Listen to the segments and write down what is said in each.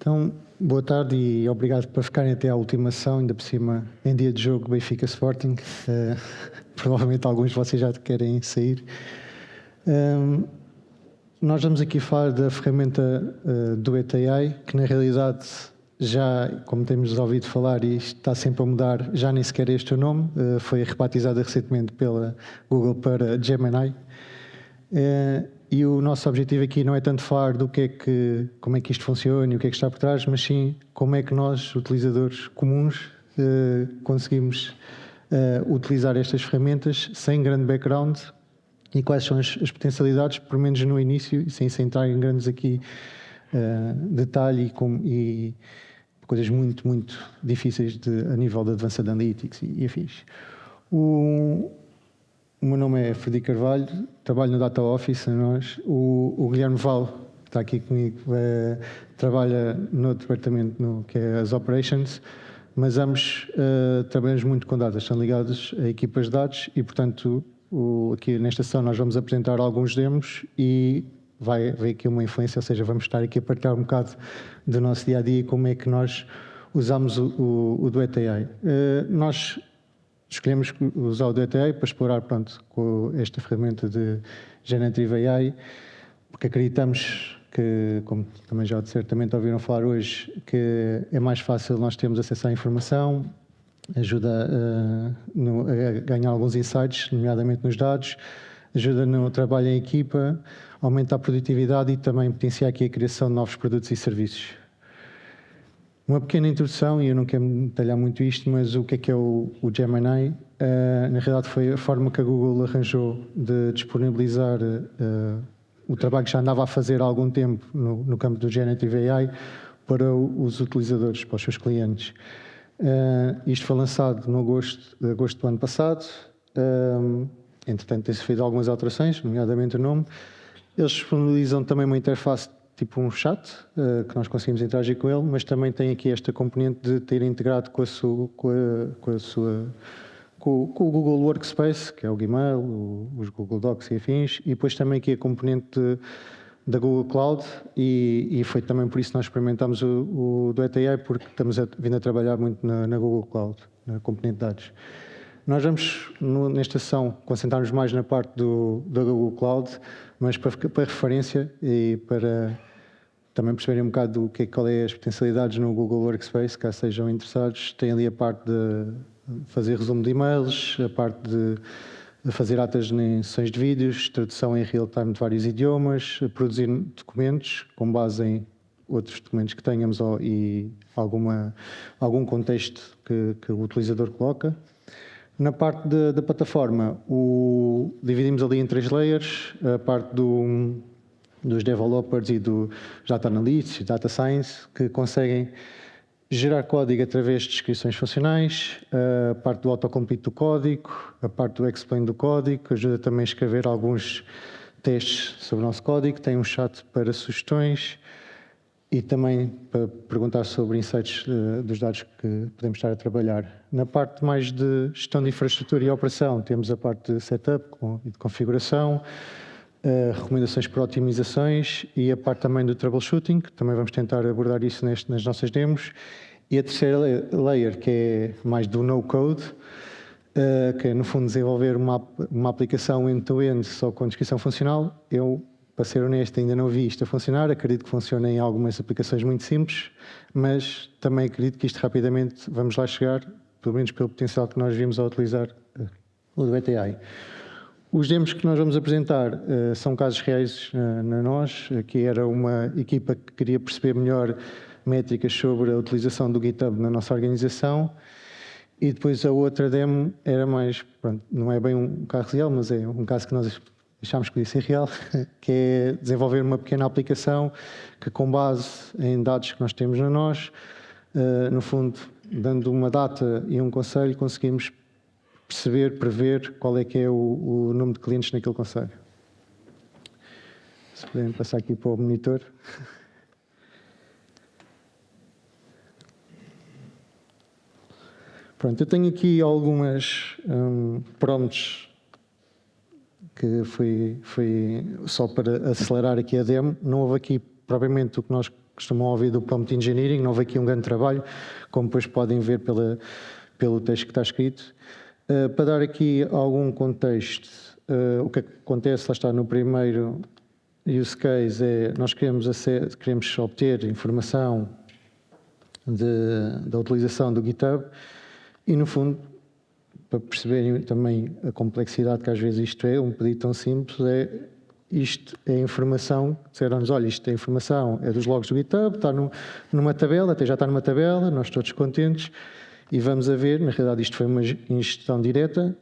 Então, boa tarde e obrigado por ficarem até à última sessão, ainda por cima, em dia de jogo Benfica Sporting. Provavelmente alguns de vocês já querem sair. Nós vamos aqui falar da ferramenta do ETI, que na realidade já, como temos ouvido falar e está sempre a mudar, já nem sequer é este o nome, foi rebatizada recentemente pela Google para Gemini. E o nosso objetivo aqui não é tanto falar do como é que isto funciona e o que é que está por trás, mas sim como é que nós, utilizadores comuns, conseguimos utilizar estas ferramentas sem grande background e quais são as potencialidades, pelo menos no início, sem entrar em grandes aqui detalhe e coisas muito, muito difíceis a nível de Advanced Analytics e afins. O meu nome é Frederico Carvalho, trabalho no Data Office. O Guilherme Val, que está aqui comigo, trabalha no departamento que é as Operations, mas ambos trabalhamos muito com dados, estão ligados a equipas de dados e, portanto, aqui nesta sessão nós vamos apresentar alguns demos e vai haver aqui uma influência, ou seja, vamos estar aqui a partilhar um bocado do nosso dia-a-dia e como é que nós usamos o do ETI. Nós escolhemos usar o do ETI para explorar, com esta ferramenta de Generative AI, porque acreditamos que, como também já certamente ouviram falar hoje, que é mais fácil nós termos acesso à informação, ajuda a ganhar alguns insights, nomeadamente nos dados, ajuda no trabalho em equipa, aumenta a produtividade e também potencia aqui a criação de novos produtos e serviços. Uma pequena introdução, e eu não quero detalhar muito isto, mas o que é o Gemini? Na realidade foi a forma que a Google arranjou de disponibilizar o trabalho que já andava a fazer há algum tempo no campo do Generative AI para os utilizadores, para os seus clientes. Isto foi lançado no agosto do ano passado. Entretanto, tem-se feito algumas alterações, nomeadamente o nome. Eles disponibilizam também uma interface tipo um chat, que nós conseguimos interagir com ele, mas também tem aqui esta componente de ter integrado com o Google Workspace, que é o Gmail, os Google Docs e afins, e depois também aqui a componente da Google Cloud, e foi também por isso que nós experimentámos o do ETI, porque estamos vindo a trabalhar muito na Google Cloud, na componente de dados. Nós vamos, nesta sessão, concentrar-nos mais na parte da Google Cloud, mas para referência e para também perceberem um bocado qual é as potencialidades no Google Workspace, caso sejam interessados, tem ali a parte de fazer resumo de e-mails, a parte de fazer atas em sessões de vídeos, tradução em real-time de vários idiomas, produzir documentos com base em outros documentos que tenhamos e algum contexto que o utilizador coloca. Na parte da plataforma, dividimos ali em 3 layers, a parte dos developers e dos data analysts e data science, que conseguem gerar código através de descrições funcionais, a parte do autocomplete do código, a parte do explain do código, que ajuda também a escrever alguns testes sobre o nosso código, tem um chat para sugestões e também para perguntar sobre insights dos dados que podemos estar a trabalhar. Na parte mais de gestão de infraestrutura e operação, temos a parte de setup e de configuração, recomendações para otimizações e a parte também do troubleshooting, que também vamos tentar abordar isso nas nossas demos. E a terceira layer, que é mais do no-code, que é no fundo desenvolver uma aplicação end-to-end só com descrição funcional. Eu, para ser honesto, ainda não vi isto a funcionar, acredito que funcione em algumas aplicações muito simples, mas também acredito que isto rapidamente vamos lá chegar, pelo menos pelo potencial que nós vimos ao utilizar o do ETI. Os demos que nós vamos apresentar são casos reais na nós, que era uma equipa que queria perceber melhor métricas sobre a utilização do GitHub na nossa organização, e depois a outra demo era mais, não é bem um caso real, mas é um caso que nós achámos que podia ser real, que é desenvolver uma pequena aplicação que, com base em dados que nós temos na nós, no fundo, dando uma data e um conselho, conseguimos prever qual é que é o número de clientes naquele concelho. Se puderem passar aqui para o monitor. Pronto, eu tenho aqui algumas prompts que foi só para acelerar aqui a demo. Não houve aqui propriamente o que nós costumam ouvir do Prompt Engineering, não houve aqui um grande trabalho, como depois podem ver pelo texto que está escrito. Para dar aqui algum contexto, o que acontece, lá está, no primeiro use case é nós queremos obter informação da utilização do GitHub e, no fundo, para perceberem também a complexidade que às vezes isto é, um pedido tão simples isto é informação, disseram-nos, olha, isto é informação, é dos logs do GitHub, está numa tabela, até já está numa tabela, nós todos contentes, e vamos a ver, na realidade isto foi uma ingestão direta,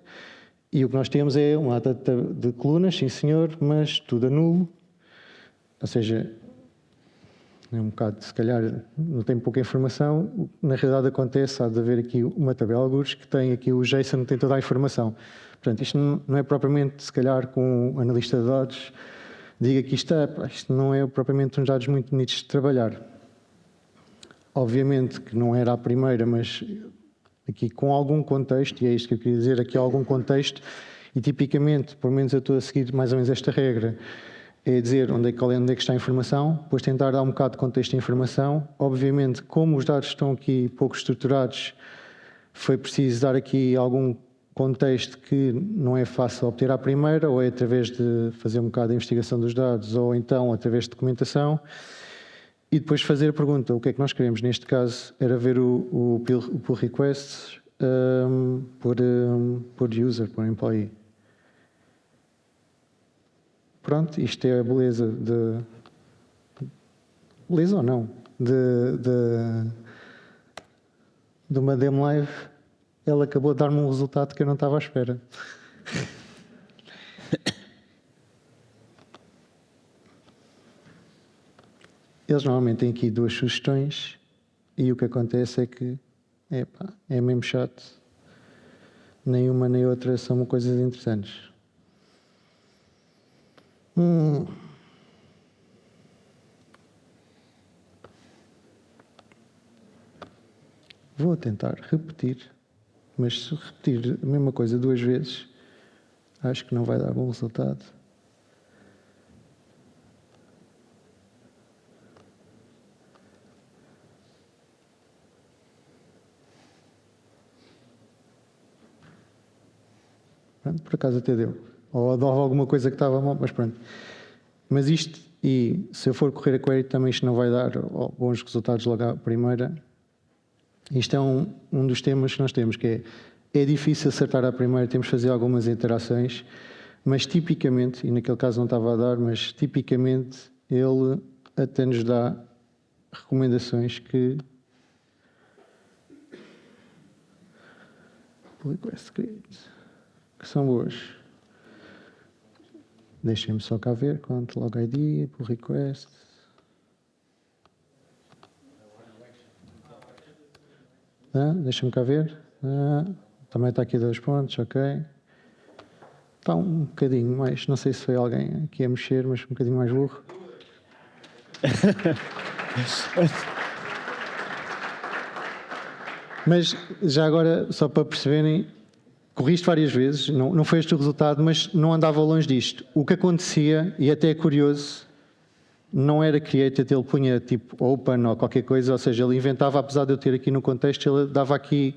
e o que nós temos é uma data de colunas, sim senhor, mas tudo a nulo, ou seja, é um bocado, se calhar, não tem pouca informação, na realidade acontece, há de haver aqui uma tabela algures que tem aqui o JSON, tem toda a informação. Portanto, isto não é propriamente, se calhar, com um analista de dados, diga que isto não é propriamente uns dados muito bonitos de trabalhar. Obviamente que não era a primeira, mas aqui com algum contexto, e é isto que eu queria dizer, aqui há algum contexto, e tipicamente, pelo menos eu estou a seguir mais ou menos esta regra, é dizer onde é que está a informação, depois tentar dar um bocado de contexto à informação. Obviamente, como os dados estão aqui pouco estruturados, foi preciso dar aqui algum contexto que não é fácil obter à primeira, ou é através de fazer um bocado de investigação dos dados, ou então através de documentação, e depois fazer a pergunta, o que é que nós queremos? Neste caso, era ver o pull requests por user, por employee. Pronto, isto é a beleza beleza ou não? De uma demo live, ela acabou de dar-me um resultado que eu não estava à espera. Eles normalmente têm aqui 2 sugestões e o que acontece é que é mesmo chato. Nem uma nem outra são coisas interessantes. Vou tentar repetir, mas se repetir a mesma coisa 2 vezes, acho que não vai dar bom resultado. Pronto, por acaso até deu. Ou dava alguma coisa que estava mal, mas pronto. Mas isto, e se eu for correr a query, também isto não vai dar bons resultados logo à primeira. Isto é um dos temas que nós temos, que é difícil acertar à primeira, temos de fazer algumas interações, mas tipicamente, e naquele caso não estava a dar, mas tipicamente ele até nos dá recomendações que são boas. Deixem-me só cá ver, quanto log ID, pull request. Deixa-me cá ver. Também está aqui 2 pontos, ok. Está um bocadinho mais, não sei se foi alguém aqui a mexer, mas um bocadinho mais burro. Mas já agora, só para perceberem, corri isto várias vezes, não foi este o resultado, mas não andava longe disto. O que acontecia, e até é curioso, não era created, ele punha tipo open ou qualquer coisa, ou seja, ele inventava, apesar de eu ter aqui no contexto, ele dava aqui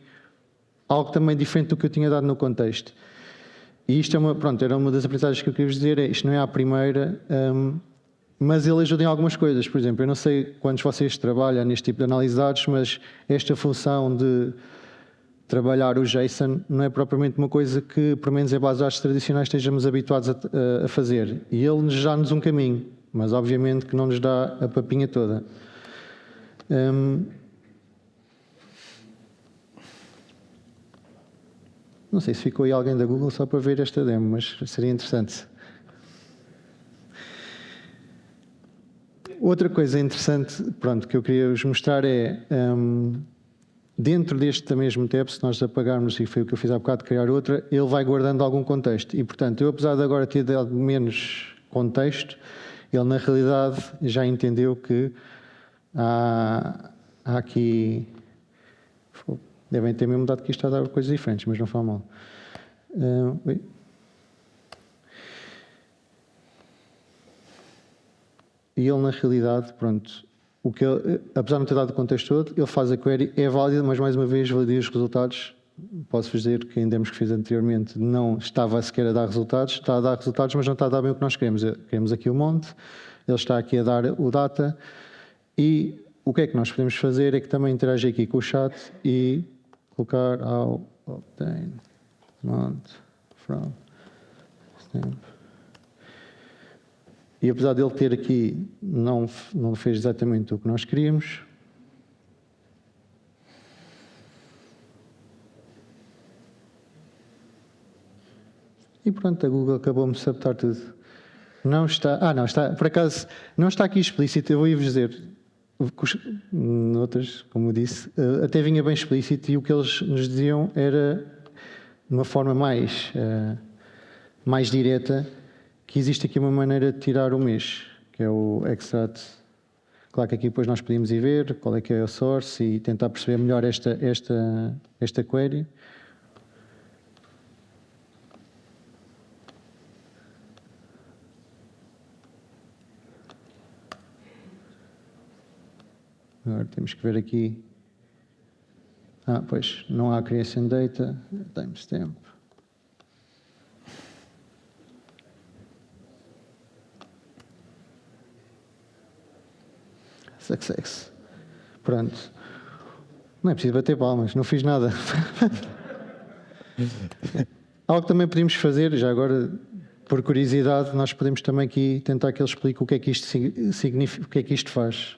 algo também diferente do que eu tinha dado no contexto. E isto era uma das aprendizagens que eu queria vos dizer, isto não é a primeira, mas ele ajuda em algumas coisas. Por exemplo, eu não sei quantos de vocês trabalham neste tipo de análise de dados, mas esta função de trabalhar o JSON não é propriamente uma coisa que, pelo menos em bases de dados tradicionais, estejamos habituados a fazer. E ele já dá-nos um caminho, mas obviamente que não nos dá a papinha toda. Não sei se ficou aí alguém da Google só para ver esta demo, mas seria interessante. Outra coisa interessante, que eu queria vos mostrar é, dentro deste mesmo tab, se nós apagarmos, e foi o que eu fiz há bocado, criar outra, ele vai guardando algum contexto. E, portanto, eu apesar de agora ter dado menos contexto, ele na realidade já entendeu que há aqui... Devem ter mesmo dado que isto está a dar coisas diferentes, mas não faz mal. E ele, na realidade, o que ele, apesar de não ter dado o contexto todo, ele faz a query, é válida, mas mais uma vez validia os resultados. Posso-vos dizer que em demos que fiz anteriormente não estava sequer a dar resultados, está a dar resultados, mas não está a dar bem o que nós queremos. Queremos aqui o monte, ele está aqui a dar o data, e o que é que nós podemos fazer é que também interagir aqui com o chat e colocar ao obtain month from stamp. E apesar dele ter aqui, não fez exatamente o que nós queríamos. E pronto, a Google acabou-me de sabotar tudo. Não está, não está, por acaso, não está aqui explícito, eu vou-vos dizer, noutras, como eu disse, até vinha bem explícito e o que eles nos diziam era, de uma forma mais direta, que existe aqui uma maneira de tirar o mês, que é o extract. Claro que aqui depois nós podemos ir ver qual é que é a source e tentar perceber melhor esta query. Agora temos que ver aqui. Pois, não há creation data, timestamp. Success. Pronto. Não é preciso bater palmas, não fiz nada. Algo que também podemos fazer, já agora, por curiosidade, nós podemos também aqui tentar que ele explique o que é que isto significa, o que é que isto faz.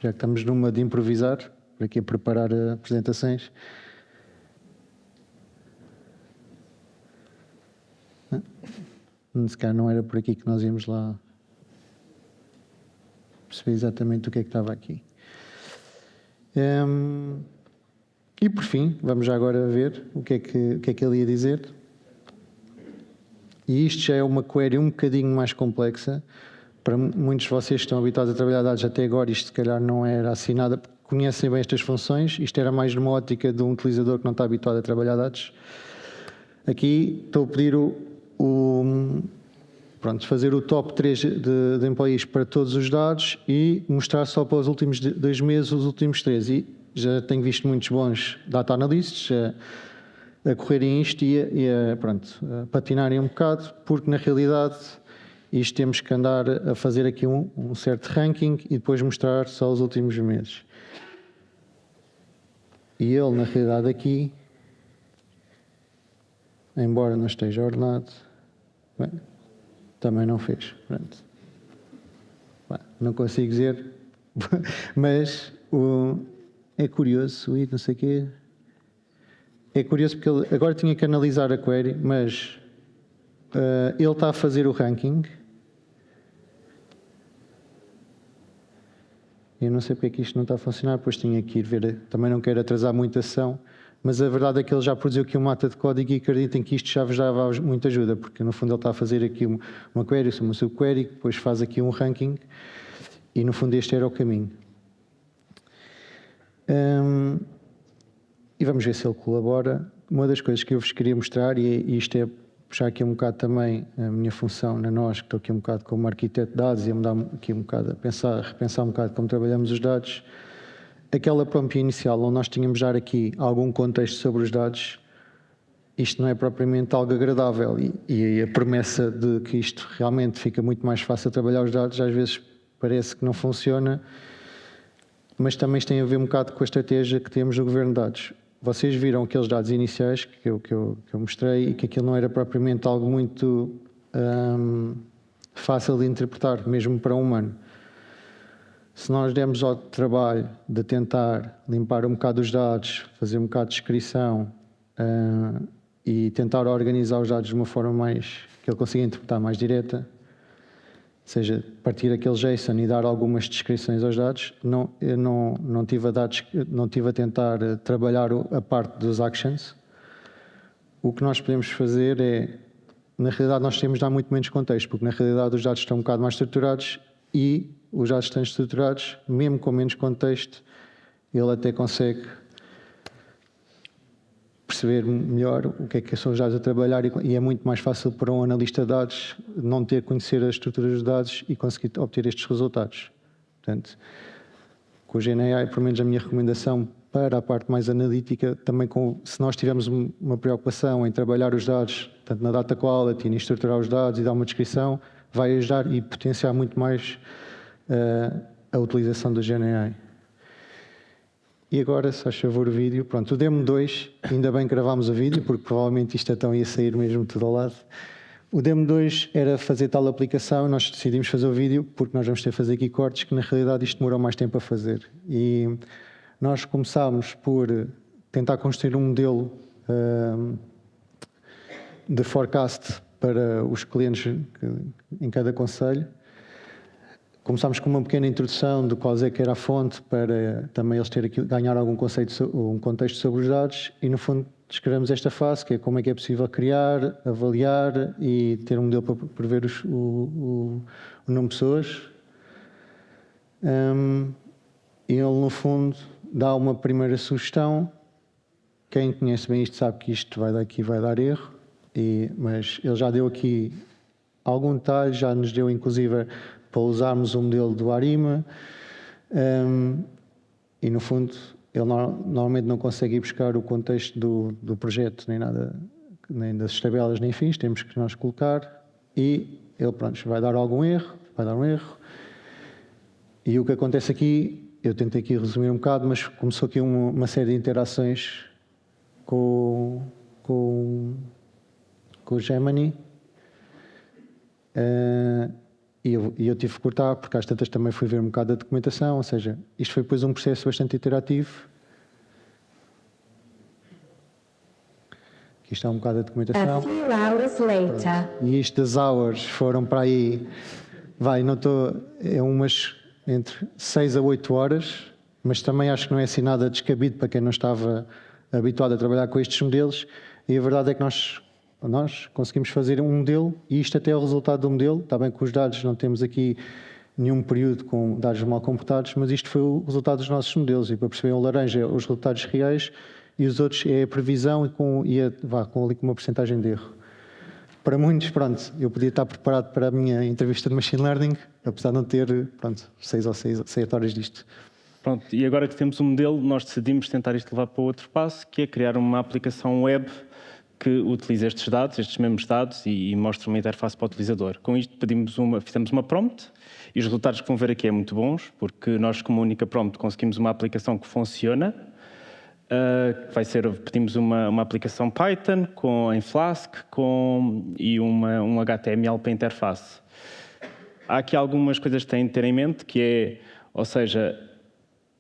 Já que estamos numa de improvisar, por aqui a preparar apresentações. Se calhar não era por aqui que nós íamos lá perceber exatamente o que é que estava aqui. E por fim, vamos já agora ver o que é que ele ia dizer. E isto já é uma query um bocadinho mais complexa. Para muitos de vocês que estão habituados a trabalhar dados até agora, isto se calhar não era assinado, porque conhecem bem estas funções. Isto era mais numa ótica de um utilizador que não está habituado a trabalhar dados. Aqui estou a pedir fazer o top 3 de employees para todos os dados e mostrar só para os últimos 2 meses os últimos 3. E já tenho visto muitos bons data analysts a correrem isto e a patinarem um bocado, porque na realidade isto temos que andar a fazer aqui um certo ranking e depois mostrar só os últimos meses. E ele, na realidade, aqui, embora não esteja ordenado, também não fez. Pronto. Não consigo dizer, mas é curioso, não sei o quê. É curioso porque ele agora tinha que analisar a query, mas ele está a fazer o ranking. Eu não sei porque é que isto não está a funcionar, depois tinha que ir ver, também não quero atrasar muito a sessão, mas a verdade é que ele já produziu aqui uma mata de código e acreditem que isto já vos dava muita ajuda, porque no fundo ele está a fazer aqui uma query, uma subquery, depois faz aqui um ranking e no fundo este era o caminho. E vamos ver se ele colabora. Uma das coisas que eu vos queria mostrar, e isto é puxar aqui um bocado também a minha função na nós, que estou aqui um bocado como arquiteto de dados e a mudar aqui um bocado, repensar um bocado como trabalhamos os dados. Aquela prompt inicial onde nós tínhamos já aqui algum contexto sobre os dados, isto não é propriamente algo agradável e a promessa de que isto realmente fica muito mais fácil trabalhar os dados, às vezes parece que não funciona, mas também isto tem a ver um bocado com a estratégia que temos no governo de dados. Vocês viram aqueles dados iniciais que eu mostrei e que aquilo não era propriamente algo muito fácil de interpretar, mesmo para um humano. Se nós demos ao trabalho de tentar limpar um bocado os dados, fazer um bocado de descrição e tentar organizar os dados de uma forma mais que ele consiga interpretar mais direta, ou seja, partir aquele JSON e dar algumas descrições aos dados, eu não tive a tentar trabalhar a parte dos actions. O que nós podemos fazer é, na realidade nós temos de dar muito menos contexto, porque na realidade os dados estão um bocado mais estruturados e os dados estão estruturados, mesmo com menos contexto, ele até consegue perceber melhor o que é são os dados a trabalhar e é muito mais fácil para um analista de dados não ter que conhecer as estruturas dos dados e conseguir obter estes resultados. Portanto, com o GNI, pelo menos a minha recomendação para a parte mais analítica, também se nós tivermos uma preocupação em trabalhar os dados, tanto na data quality, em estruturar os dados e dar uma descrição, vai ajudar e potenciar muito mais a utilização do GNI. E agora, se faz favor, o vídeo. Pronto, o Demo 2, ainda bem que gravámos o vídeo, porque provavelmente isto então ia sair mesmo tudo ao lado. O Demo 2 era fazer tal aplicação, nós decidimos fazer o vídeo, porque nós vamos ter que fazer aqui cortes, que na realidade isto demorou mais tempo a fazer. E nós começámos por tentar construir um modelo de forecast para os clientes em cada concelho. Começámos com uma pequena introdução de qual é que era a fonte, para também eles terem ganhar algum conceito, um contexto sobre os dados, e no fundo descrevemos esta fase, que é como é que é possível criar, avaliar e ter um modelo para prever o número de pessoas. E ele, no fundo, dá uma primeira sugestão. Quem conhece bem isto sabe que isto vai dar erro, mas ele já deu aqui algum detalhe, já nos deu inclusive para usarmos o modelo do ARIMA, e no fundo ele normalmente não consegue ir buscar o contexto do projeto, nem nada, nem das tabelas, nem fins, temos que nós colocar, e ele, pronto, vai dar um erro, e o que acontece aqui, eu tentei aqui resumir um bocado, mas começou aqui uma série de interações com o Gemini, e eu tive que cortar, porque às tantas também fui ver um bocado da documentação, ou seja, isto foi depois um processo bastante interativo. Aqui está um bocado da documentação. E isto das hours foram para aí, umas entre 6 a 8 horas, mas também acho que não é assim nada descabido para quem não estava habituado a trabalhar com estes modelos, e a verdade é que nós conseguimos fazer um modelo, e isto até é o resultado do modelo. Está bem que os dados não temos aqui nenhum período com dados mal computados, mas isto foi o resultado dos nossos modelos, e para perceber, o laranja é os resultados reais e os outros é a previsão com ali com uma porcentagem de erro. Para muitos, pronto, eu podia estar preparado para a minha entrevista de Machine Learning, apesar de não ter, 6 ou 7 horas disto. Pronto, e agora que temos o modelo, nós decidimos tentar isto levar para outro passo, que é criar uma aplicação web que utiliza estes dados, estes mesmos dados, e mostra uma interface para o utilizador. Com isto fizemos uma prompt, e os resultados que vão ver aqui é muito bons, porque nós, como única prompt, conseguimos uma aplicação que funciona. Pedimos uma aplicação Python em Flask e um HTML para a interface. Há aqui algumas coisas que têm de ter em mente, ou seja,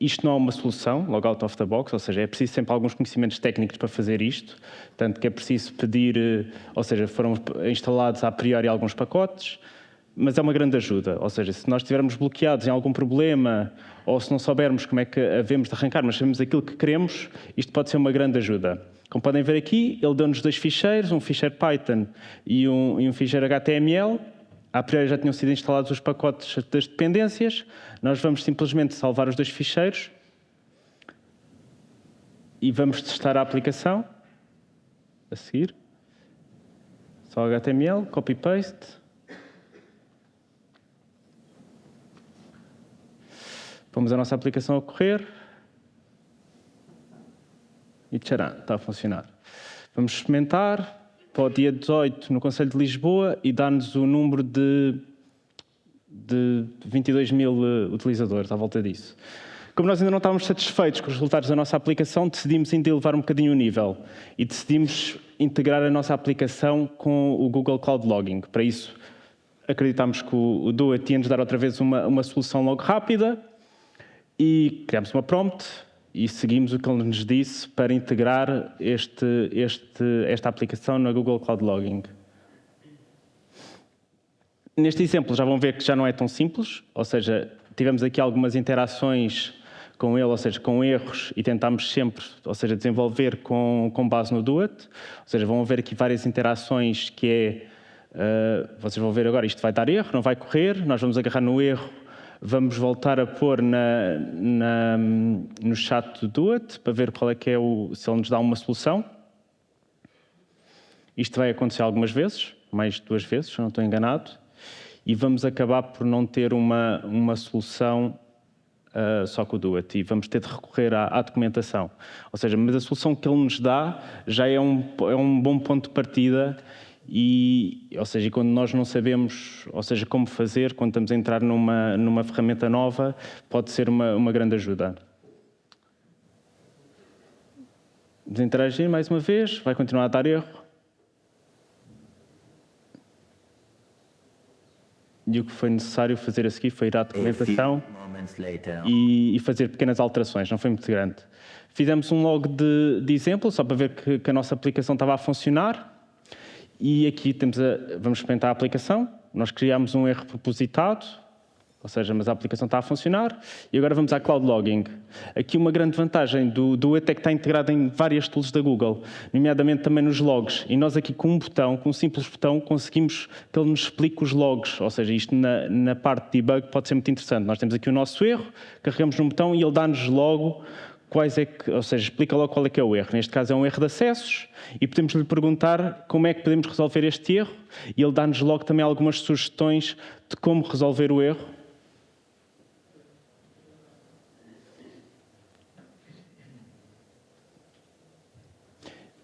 isto não é uma solução, logo out of the box, ou seja, é preciso sempre alguns conhecimentos técnicos para fazer isto, tanto que é preciso pedir, ou seja, foram instalados a priori alguns pacotes, mas é uma grande ajuda. Ou seja, se nós estivermos bloqueados em algum problema, ou se não soubermos como é que havemos de arrancar, mas sabemos aquilo que queremos, isto pode ser uma grande ajuda. Como podem ver aqui, ele deu-nos 2 ficheiros, um ficheiro Python e um ficheiro HTML. A priori já tinham sido instalados os pacotes das dependências. Nós vamos simplesmente salvar os 2 ficheiros e vamos testar a aplicação. A seguir. Só HTML, copy-paste. Vamos a nossa aplicação a correr. E tcharam, está a funcionar. Vamos experimentar. Para o dia 18, no Concelho de Lisboa, e dá-nos o número de 22 mil utilizadores, à volta disso. Como nós ainda não estávamos satisfeitos com os resultados da nossa aplicação, decidimos ainda elevar um bocadinho o nível e decidimos integrar a nossa aplicação com o Google Cloud Logging. Para isso, acreditámos que o Duet ia nos dar outra vez uma solução logo rápida, e criámos uma prompt e seguimos o que ele nos disse para integrar esta aplicação na Google Cloud Logging. Neste exemplo já vão ver que já não é tão simples, ou seja, tivemos aqui algumas interações com ele, ou seja, com erros, e tentámos sempre, ou seja, desenvolver com base no Duet. Ou seja, vão ver aqui várias interações vocês vão ver agora, isto vai dar erro, não vai correr, nós vamos agarrar no erro, vamos voltar a pôr no chat do Duet para ver qual é que se ele nos dá uma solução. Isto vai acontecer algumas vezes, mais de 2 vezes, se eu não estou enganado, e vamos acabar por não ter uma solução só com o Do It, e vamos ter de recorrer à documentação. Ou seja, mas a solução que ele nos dá já é um bom ponto de partida. Ou seja, quando nós não sabemos, ou seja, como fazer, quando estamos a entrar numa ferramenta nova, pode ser uma grande ajuda. Vamos interagir mais uma vez, vai continuar a dar erro. E o que foi necessário fazer a seguir foi ir à documentação e fazer pequenas alterações, não foi muito grande. Fizemos um log de exemplo, só para ver que a nossa aplicação estava a funcionar. E aqui vamos experimentar a aplicação. Nós criámos um erro propositado, ou seja, mas a aplicação está a funcionar. E agora vamos à Cloud Logging. Aqui uma grande vantagem do It é que está integrado em várias tools da Google, nomeadamente também nos logs. E nós aqui com um simples botão, conseguimos que ele nos explique os logs. Ou seja, isto na parte de debug pode ser muito interessante. Nós temos aqui o nosso erro, carregamos num botão e ele dá-nos logo ou seja, explica logo qual é que é o erro. Neste caso é um erro de acessos e podemos lhe perguntar como é que podemos resolver este erro e ele dá-nos logo também algumas sugestões de como resolver o erro.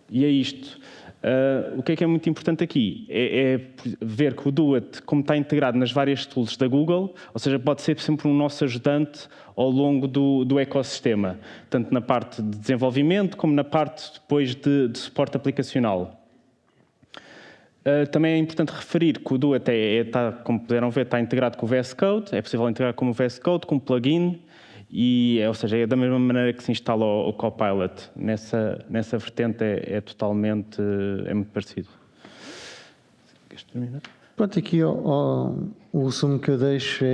E é isto. O que é muito importante aqui? É ver que o Do It, como está integrado nas várias tools da Google, ou seja, pode ser sempre um nosso ajudante ao longo do ecossistema, tanto na parte de desenvolvimento como na parte depois de suporte aplicacional. Também é importante referir que o Do It como puderam ver, está integrado com o VS Code, é possível integrar com o VS Code, com o plugin, ou seja, é da mesma maneira que se instala o Copilot. Nessa vertente é totalmente muito parecido. Queres terminar? Pronto, aqui o resumo que eu deixo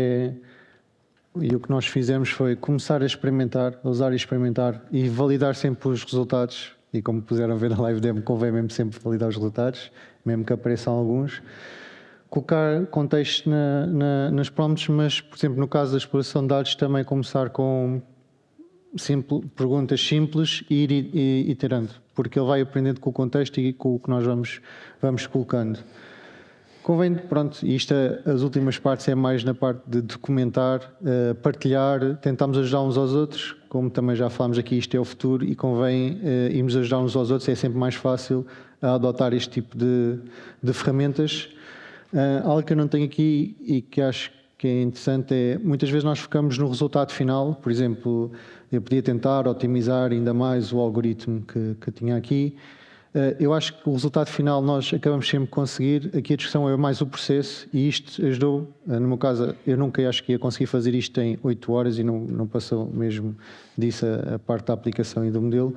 e o que nós fizemos foi começar a experimentar, a usar e experimentar e validar sempre os resultados. E como puderam ver na live demo, convém mesmo sempre validar os resultados, mesmo que apareçam alguns. Colocar contexto nas prompts, mas, por exemplo, no caso da exploração de dados, também começar com perguntas simples e ir iterando, porque ele vai aprendendo com o contexto e com o que nós vamos colocando. Convém, pronto, as últimas partes é mais na parte de documentar, partilhar, tentarmos ajudar uns aos outros, como também já falámos aqui, isto é o futuro e convém irmos ajudar uns aos outros, é sempre mais fácil adotar este tipo de ferramentas. Algo que eu não tenho aqui e que acho que é interessante é, muitas vezes nós focamos no resultado final, por exemplo, eu podia tentar otimizar ainda mais o algoritmo que tinha aqui. Eu acho que o resultado final nós acabamos sempre de conseguir, aqui a discussão é mais o processo e isto ajudou, no meu caso, eu nunca acho que ia conseguir fazer isto em 8 horas e não passou mesmo disso a parte da aplicação e do modelo.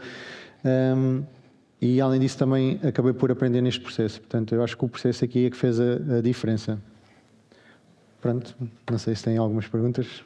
E além disso também acabei por aprender neste processo. Portanto, eu acho que o processo aqui é que fez a diferença. Pronto, não sei se têm algumas perguntas.